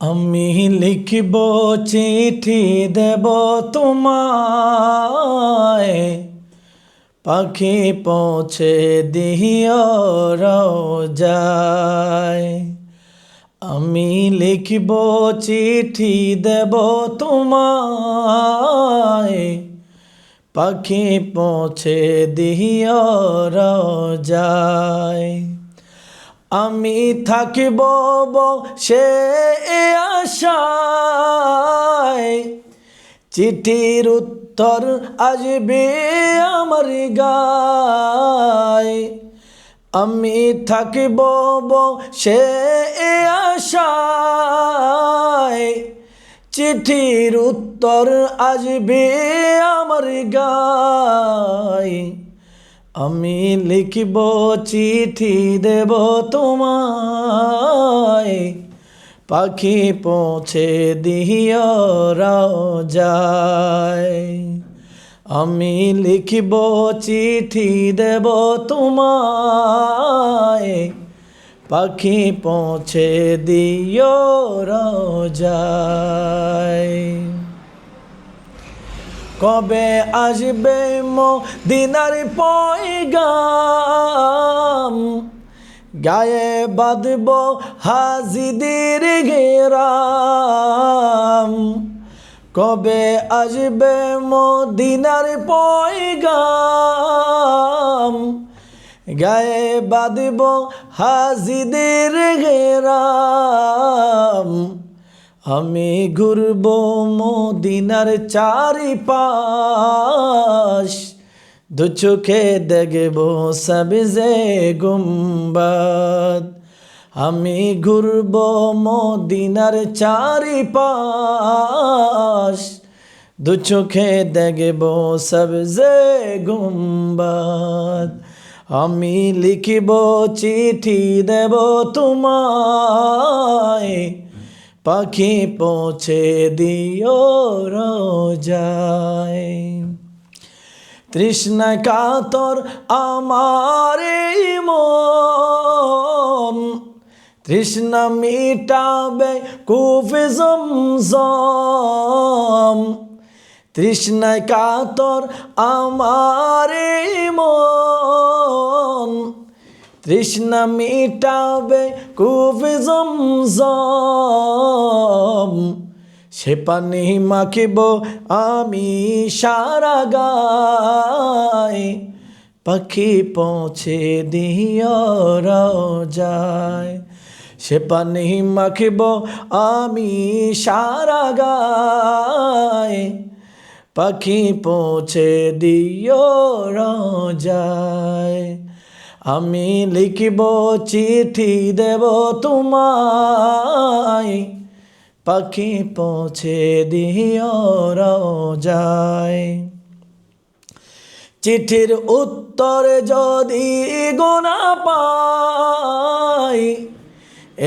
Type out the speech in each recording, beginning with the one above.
আমি লিখব চিঠি দেব তোমায়, পাখি পৌঁছে দিও রোজায়। আমি লিখব চিঠি দেব তোমায়, পাখি পৌঁছে দিও রোজায়। আমি থাকিব সে আশায়, চিঠির উত্তর আসবে আমার গায়। আমি থাকিব সে আশায়, চিঠির উত্তর আসবে আমার গায়। আমি লিখব চিঠি দেব তোমায়, পাখি পৌঁছে দিও রোজায়। আমি লিখব চিঠি দেব তোমায়, পাখি পৌঁছে দিও রোজায়। কবে আসবে মদিনার পয়গাম, গায়ে বাঁধব হাজিদের ঘেরাম। কবে আসবে মদিনার পয়গাম, গায়ে বাঁধব হাজিদের ঘেরাম। আমি ঘুরব মদিনার চারিপাশ, দু চোখে দেখব সবজে গুম্বাদ। আমি ঘুরব মদিনার চারিপাশ, দু চোখে দেখব সবজে গুম্বাদ। আমি লিখব চিঠি দেব তোমায়, পাখি পৌঁছে দিও রোজায়। তৃষ্ণা কাতর আমার মন, তৃষ্ণা মিটাবে কূপে জমজম। তৃষ্ণা কাতর আমার মন, তৃষ্ণা মিটাবে কূপে জমজম। সে পানি মাখিব আমি সারা গায়, পাখি পৌঁছে দিও রোজায়। সে পানি মাখিব আমি সারা গায়, পাখি পৌঁছে দিও রোজায়। আমি লিখব চিঠি দেব তোমায়, পাখি পৌঁছে দিও রোজায়। চিঠির উত্তর যদি গোনা পাই,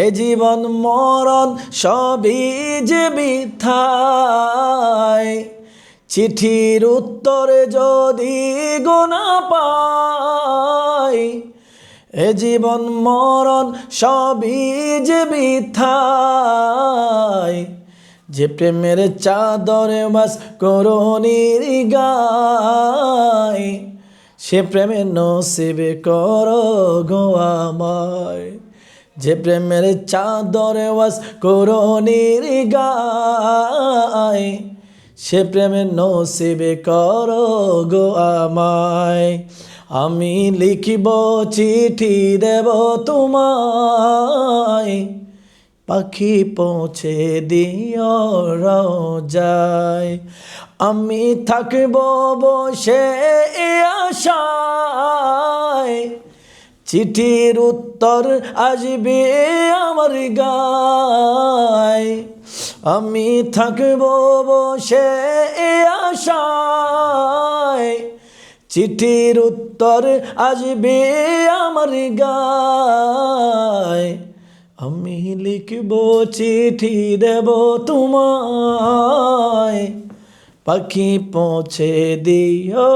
এ জীবন মরণ সবই যে বৃথায়। চিঠির উত্তর যদি গোনা পাই, এ জীবন মরণ সবই যে বৃথায়। যে প্রেমের চাদরে বাস করণীর গায়, সে প্রেমে নসিবে করো গো আমায়। যে প্রেমের চাদরে বাস করণীর গায়, সে প্রেমে নসিবে করো গো আমায়। আমি লিখব চিঠি দেব তোমায়, পাখি পৌঁছে দিও রোজায়। আমি থাকব বসে আশায়, চিঠির উত্তর আসবে আমার গায়। আমি থাকব বসে আশায়, চিঠির উত্তর আসবে আমার গায়। আমি লিখব চিঠি দেব তোমায়, পাখি পৌঁছে দিও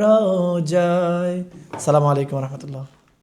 রোজায়। আসসালামু আলাইকুম রহমতুল্লাহ।